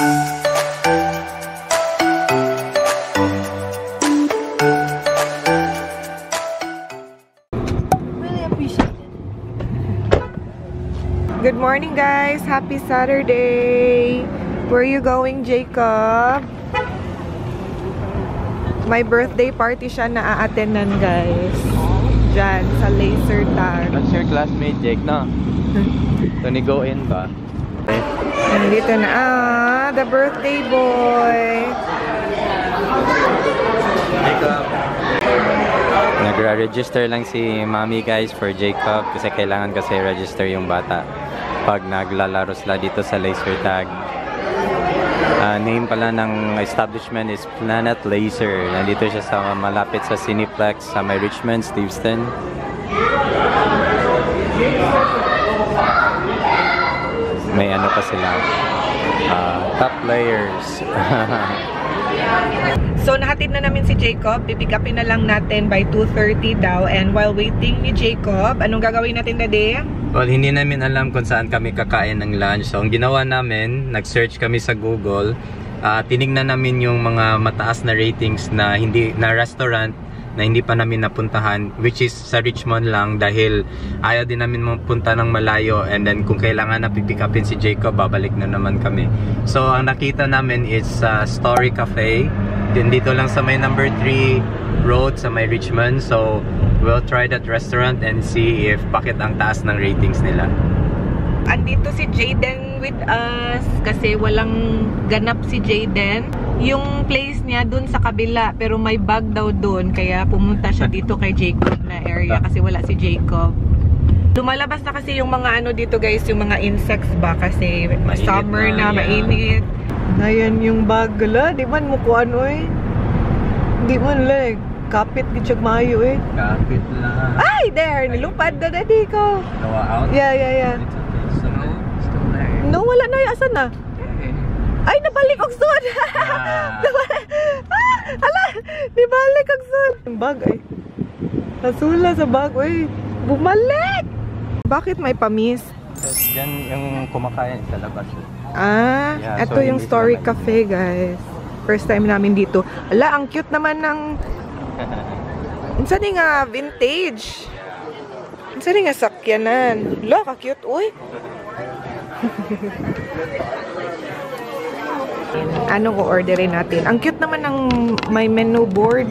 Good morning, guys. Happy Saturday. Where are you going, Jacob? May birthday party siya na a-attendan, guys. Diyan, sa laser tag. That's your classmate, Jake, no? Tony, go in ba? Nandito na. The birthday boy. Jacob. Nagra-register lang si Mami, guys, for Jacob kasi kailangan kasi register yung bata pag naglalaro sila dito sa laser tag. Name pala ng establishment is Planet Laser. Nandito siya sa malapit sa Cineplex sa may Richmond, Steveston. May ano pa sila, top players. So, nahatid na namin si Jacob. Pipick upin na lang natin by 2:30 daw. And while waiting ni Jacob, anong gagawin natin na day? Well, hindi namin alam kung saan kami kakain ng lunch. So, ang ginawa namin, nag-search kami sa Google. Tinignan namin yung mga mataas na ratings na restaurant na hindi pa namin napuntahan, which is sa Richmond lang dahil ayaw din namin mapunta ng malayo, and then kung kailangan na pipick upin si Jacob, babalik na naman kami. So, ang nakita namin is Story Cafe. Dito lang sa may number 3 road sa may Richmond. So, we'll try that restaurant and see if bakit ang taas ng ratings nila. Andito si Jaden with us kasi walang ganap si Jaden. Yung place niya dun sa kabila, pero may bag daw dun, kaya pumunta siya dito kay Jacob na area kasi wala si Jacob. Lumalabas na kasi yung mga ano dito, guys, yung mga insects ba kasi mainit summer na, mainit. Ayan yung bag, la, di man mo ko ano eh. Di man like kapit gitsag mayo eh. Kapit lang. Ay, there, nilupad na di ko. Gawa out? Yeah. No, wala na, asan na? Ay, nabalik og sud. Ala, nabalik og sud. Yung bag ay nasula sa bag, oy. Bumalik. Bakit may pamis? Diyan yung kumakain sa labas. Yeah, ito so yung Story Cafe, guys. First time namin dito. Ala, ang cute naman ng Saan nga vintage. Saan nga sakyanan. Ala, ka-cute, uy. Ano ko orderin natin? Ang cute naman ng may menu board.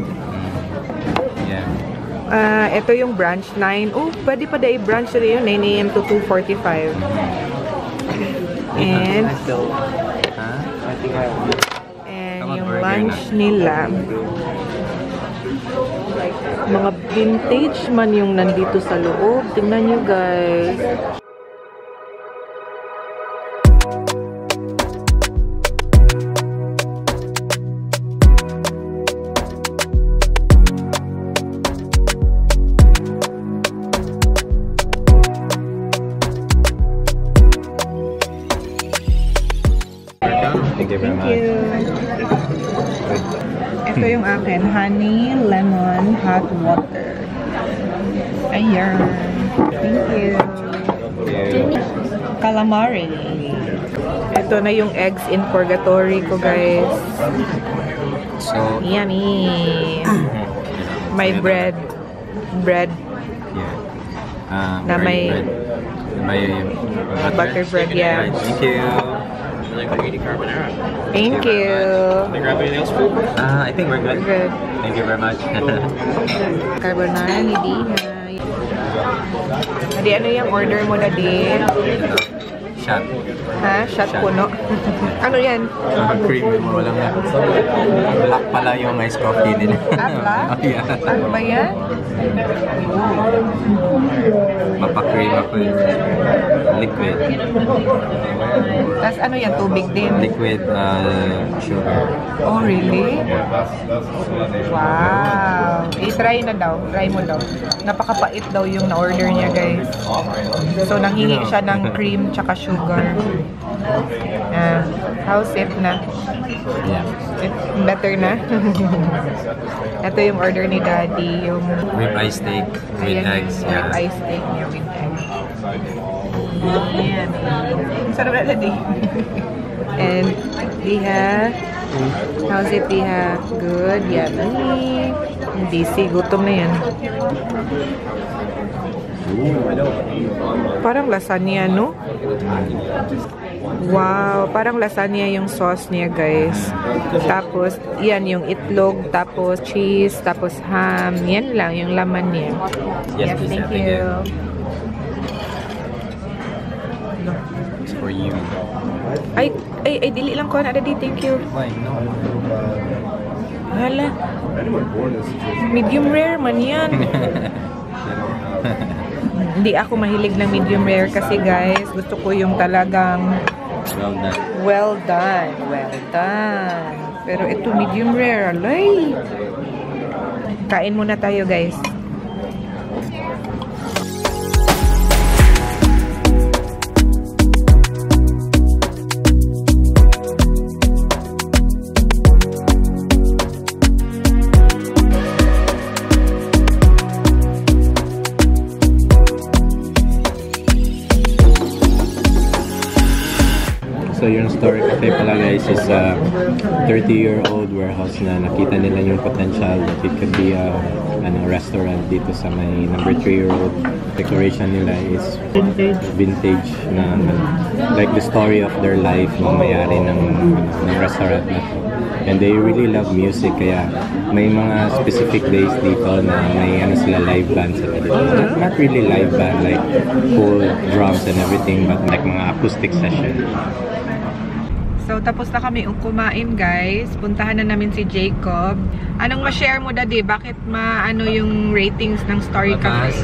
Yeah. Ito yung branch 9. Oh, pwede pa dahil branch na yun. 9 AM to 2:45. And yung lunch nila. Mga vintage man yung nandito sa loob. Tingnan nyo, guys. Thank you. Ito yung akin, honey lemon hot water. Ayan. Thank you. Calamari. Ito na yung eggs in purgatory ko, guys. So yummy. May bread. Yeah. Na may butter bread, yeah. Thank you. Carbonara. Thank you. Can I grab anything else for you? I think we're good. Good. Thank you very much. Carbonara ni Dina. Adi, ano yung order mo na di? Shot. Ha? Shot puno. Ano yan? Cream mo lang yan. Black pala yung ice coffee nila. Black? Oh, yeah. Ano ba yan? Mapa-cream ako yun. Liquid. Tapos ano yan? Tubig din? Liquid sugar. Oh, really? Wow. I-try na daw. Try mo daw. Napakapait daw yung na-order niya, guys. So, nanghingi siya ng cream tsaka sugar. How's it na? Yeah. Better na? Ito yung order ni Daddy. Yung ribeye steak with eggs. Yeah. Ribeye steak niya with eggs. Ayan. Sarap na, Daddy. And Liha, how's it, Liha? Good, yummy. Busy, gutom na yan. Parang lasagna, no? Wow, parang lasagna yung sauce niya, guys. Tapos, yan yung itlog, tapos cheese, tapos ham. Yan lang yung laman niya. Yes, please, thank you. It's for you. Ay, dili lang ko na dadi, thank you. Why no? Hala. Medium rare man yan. Hindi ako mahilig ng medium rare kasi guys, gusto ko yung talagang well done. Pero ito medium rare, alay. Kain muna tayo guys. So yung Story Cafe pala guys is a 30-year-old warehouse na nakita nila yung potential that it could be a restaurant dito sa may number 3-year-old. Decoration nila is vintage na like the story of their life ng mayari ng restaurant na to. And they really love music kaya may mga specific days dito na may sila live band sila dito. Not really live band like full drums and everything but like mga acoustic session. So, tapos na kami kumain, guys. Puntahan na namin si Jacob. Anong ma-share mo, Daddy? Bakit ano yung ratings ng Story Cafe?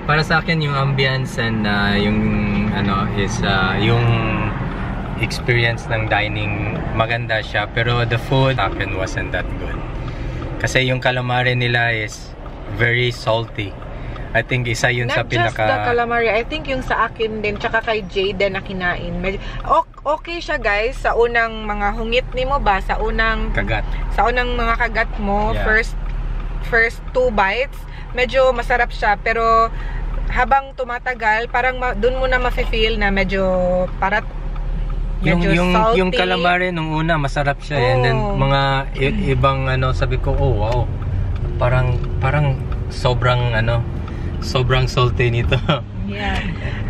Para sa akin, yung ambience and yung yung experience ng dining, maganda siya. Pero the food sa akin wasn't that good. Kasi yung calamari nila is very salty. I think isa yun sa pinaka... Not just the calamari. I think yung sa akin din, tsaka kay Jayden na kinain. Okay siya guys, sa unang mga hungit ni mo ba? Sa unang... Kagat. Sa unang mga kagat mo, yeah. First 2 bites, medyo masarap siya. Pero habang tumatagal, parang dun mo na mafe-feel na medyo salty. Yung calamari nung una, masarap siya. And then mga ibang sabi ko, oh wow. Parang sobrang salty nito. Yeah.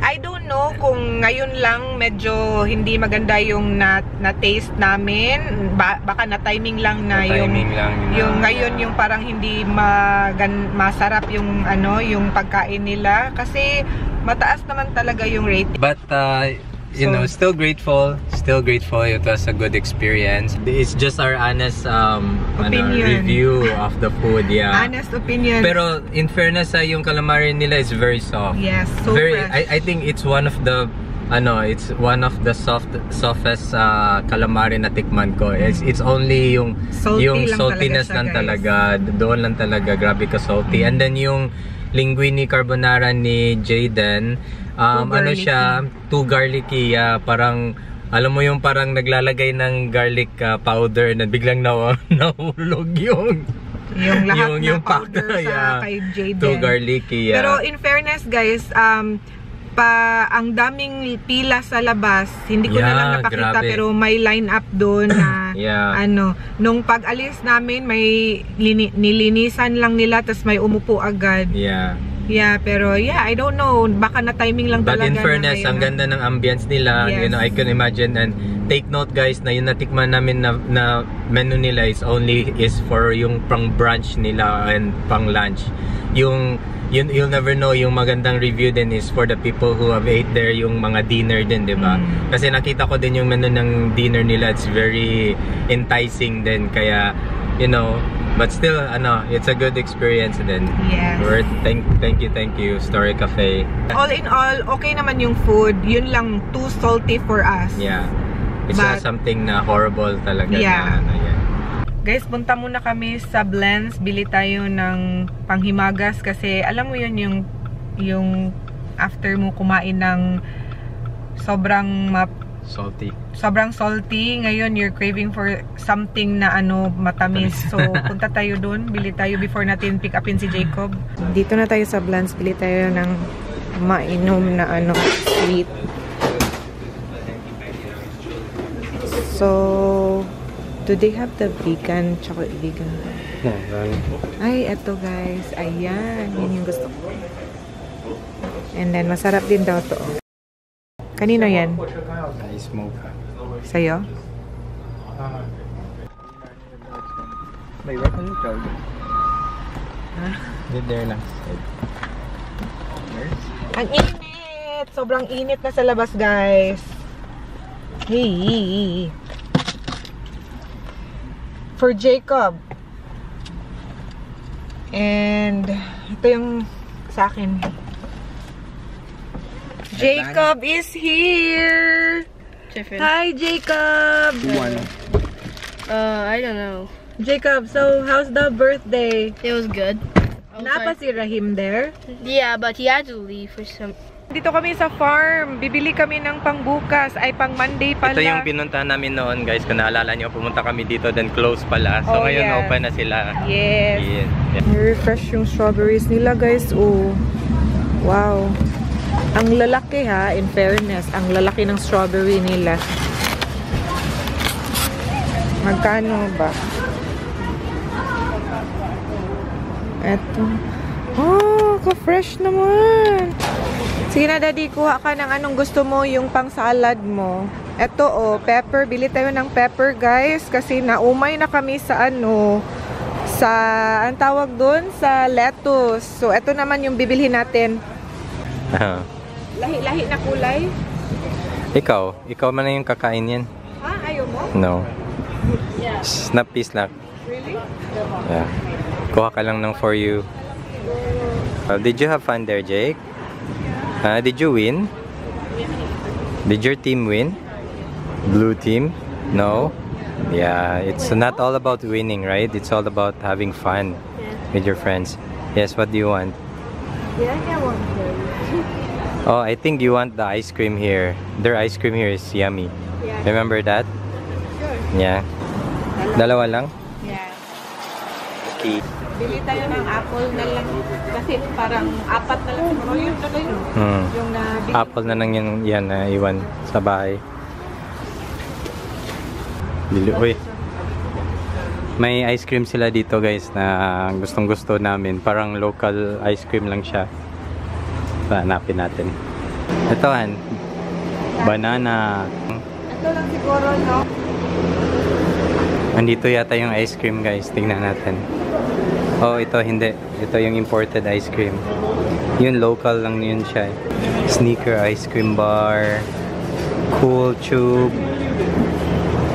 I don't know kung ngayon lang medyo hindi maganda yung na-taste namin. Baka na-timing lang na yung ngayon yung parang hindi masarap yung yung pagkain nila kasi mataas naman talaga yung rating. But you know, still grateful. It was a good experience. It's just our honest review of the food, yeah. Honest opinion. Pero in fairness, yung calamari nila is very soft. Yes, so fresh. I think it's one of the softest calamari na tikman ko. It's only yung saltiness lang talaga. Doon lang talaga, grabe ka salty. And then yung linguine carbonara ni Jayden, siya, too garlicky, parang alam mo yung parang naglalagay ng garlic powder na biglang nahulog yung lahat ng powder sa kay Jayden. Too garlicky, yeah. Pero in fairness guys, ang daming pila sa labas, hindi ko na lang napakita, grabe. Pero may line up doon na nung pag-alis namin may nilinisan lang nila tapos may umupo agad. Yeah, pero I don't know, baka na timing lang talaga. But in fairness, ang ganda ng ambience nila. Yes. You know, I can imagine. And take note guys na yung natikman namin na menu nila is for yung pang brunch nila and pang lunch. You'll never know, yung magandang review din is for the people who have ate there, yung mga dinner din, di ba? Kasi nakita ko din yung menu ng dinner nila, it's very enticing din, kaya but still it's a good experience din. Yes. Thank you Story Cafe. All in all, okay naman yung food, yun lang too salty for us. Yeah. It's not something na horrible talaga. Yeah. Guys, punta muna kami sa Blends. Bili tayo ng panghimagas kasi alam mo yun yung after mo kumain ng sobrang salty. Ngayon, you're craving for something na matamis. So, punta tayo dun. Bili tayo before natin pick upin si Jacob. Dito na tayo sa Blends. Bili tayo ng mainom na sweet. So, do they have the vegan, chocolate vegan? No, Ay, eto guys. Ayan. Yun yung gusto ko. And then, masarap din daw to. Kanino yan? Ice mocha. Sa'yo? May work on the crowd. Did there lang. Ang init! Sobrang init na sa labas, guys. Hey! For Jacob. And, ito yung sa akin. Jacob is here! Hi, Jacob! I don't know. Jacob, so how's the birthday? It was good. Napa si Rahim there? Yeah, but he had to leave for some. Dito kami sa farm. Bibili kami ng pangbukas. Ay, pang Monday pala. Ito yung pinuntahan namin noon, guys. Kung naalala nyo, pumunta kami dito, then close pala. So, Oh, ngayon yeah. open na sila. Yes. Yeah. Refresh yung strawberries nila, guys. Oh. Wow. Ang lalaki ha, in fairness. Ang lalaki ng strawberry nila. Magkano ba? Eto. Oh, ka-fresh naman. Sige na, Daddy. Kuha ka ng anong gusto mo, yung pang salad mo. Eto, oh, pepper. Bili tayo ng pepper, guys. Kasi naumay na kami sa ano, sa, ang tawag doon? Sa lettuce. So, eto naman yung bibilhin natin. Lahi-lahi na kulay. Ikaw man na yung kakain yan. Ha? Ayaw mo? No. Snap piece lang. Really? Yeah. Kuha ka lang ng for you. Did you have fun there, Jake? Did you win? Did your team win? Blue team? No? Yeah, it's not all about winning, right? It's all about having fun with your friends. Yes, what do you want? Yeah, I want to. Oh, I think you want the ice cream here. Their ice cream here is yummy. Yeah. Remember that? Sure. Yeah. Dalawa lang? Yeah. Okay. Bili tayo ng apple na lang. Kasi parang apat na lang siguro yun. Yung na Apple na lang yan na iwan sa bahay. Uy. May ice cream sila dito, guys, na gustong gusto namin. Parang local ice cream lang siya. Hanapin natin. Ito, Han. Banana. ito lang siguro, no? Andito yata yung ice cream, guys. Tingnan natin. Oh, ito hindi. Ito yung imported ice cream. Yun, local lang yun siya. Sneaker ice cream bar. Cool tube.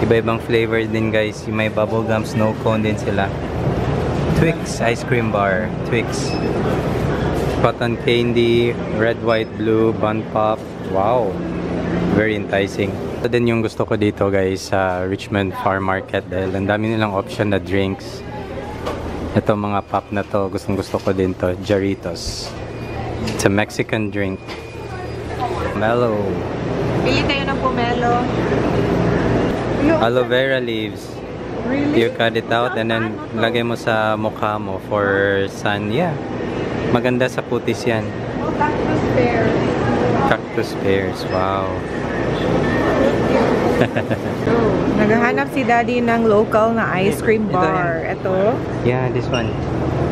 Iba-ibang flavor din, guys. Yung may bubblegum snow cone din sila. Twix ice cream bar. Twix. Cotton candy. Red, white, blue. Bun pop. Wow. Very enticing. Ito din yung gusto ko dito, guys, sa Richmond Farm Market dahil ang dami nilang option na drinks. Ito mga pop na to, gustong gusto ko din to. Jarritos. It's a Mexican drink. Mellow. Bili tayo ng pomelo. Aloe vera leaves. Really? You cut it out and then lagay mo sa mukha mo for sun. Yeah. Maganda sa putis yan. Oh, cactus pear. Cactus pears. Wow. Naghahanap si Daddy ng local na ice cream bar. Ito. Yeah, this one.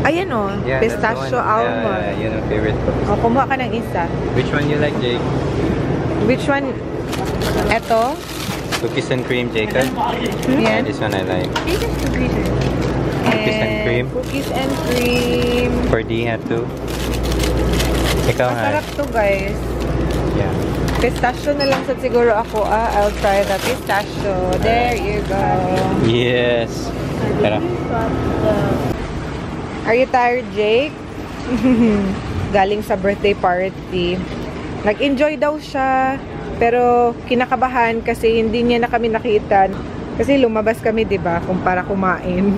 Ayan o. Yeah, that's the Pistachio one. almond. Yeah, yun ang favorite ko. O, kumuha ka ng isa. Which one you like, Jake? Which one? Ito? Cookies and cream, Jacob? Yeah, Yan. this one I like. Cookies and cream. Cookies and cream. For Diha too. Ikaw, Masarap ha? to, guys. Yeah. Pistachio na lang sa siguro ako. I'll try the pistachio. There you go. Yes. Tara. Are you tired, Jake? Galing sa birthday party. Nag-enjoy daw siya. Pero kinakabahan kasi hindi niya na kami nakita. Kasi lumabas kami, 'di ba, kung para kumain.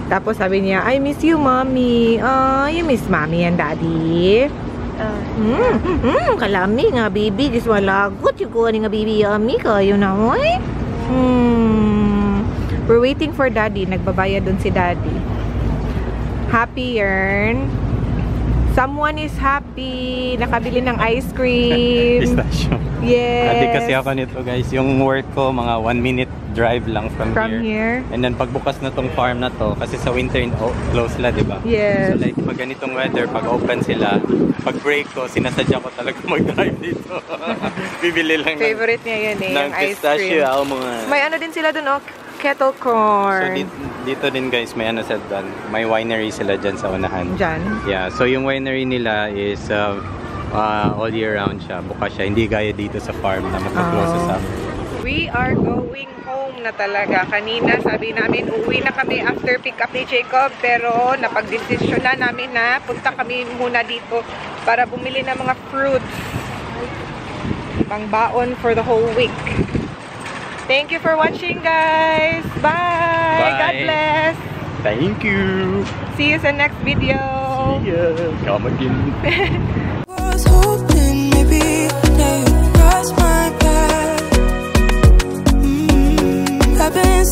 Tapos sabi niya, I miss you, mommy. Oh, you miss mommy and daddy. Kalami nga, baby. This wala good. You go nga, baby. Yummy kayo na, oy. We're waiting for daddy. Nagbabayad dun si daddy. Happy, Yern. Someone is happy. Nakabili ng ice cream. Pistachio. Yes. Hindi kasi ako nito guys. Yung work ko, mga 1 minute drive lang from here. And then pagbukas na tong farm na to, kasi sa winter close sila, di ba? Yes. So like pag ganitong weather, pag open sila, pag break ko, sinasadya ko talaga mag-drive dito. Bibili lang Favorite niya yun eh, ng yung ice pistachio. cream. May ano din sila dun, oh, kettle corn. So dito din guys, may ano sa doon. May winery sila dyan sa unahan. Dyan? Yeah, so yung winery nila is all year round siya. Bukas siya. Hindi gaya dito sa farm na mag-close sa We are going home na talaga. Kanina sabi namin uuwi na kami after pick up ni Jacob, pero napag-desisyon na namin na punta kami muna dito para bumili ng mga fruits. Pangbaon for the whole week. Thank you for watching, guys. Bye. God bless. Thank you. See you sa next video. See ya. Come again. Was hoping maybe now you cross my path. I've been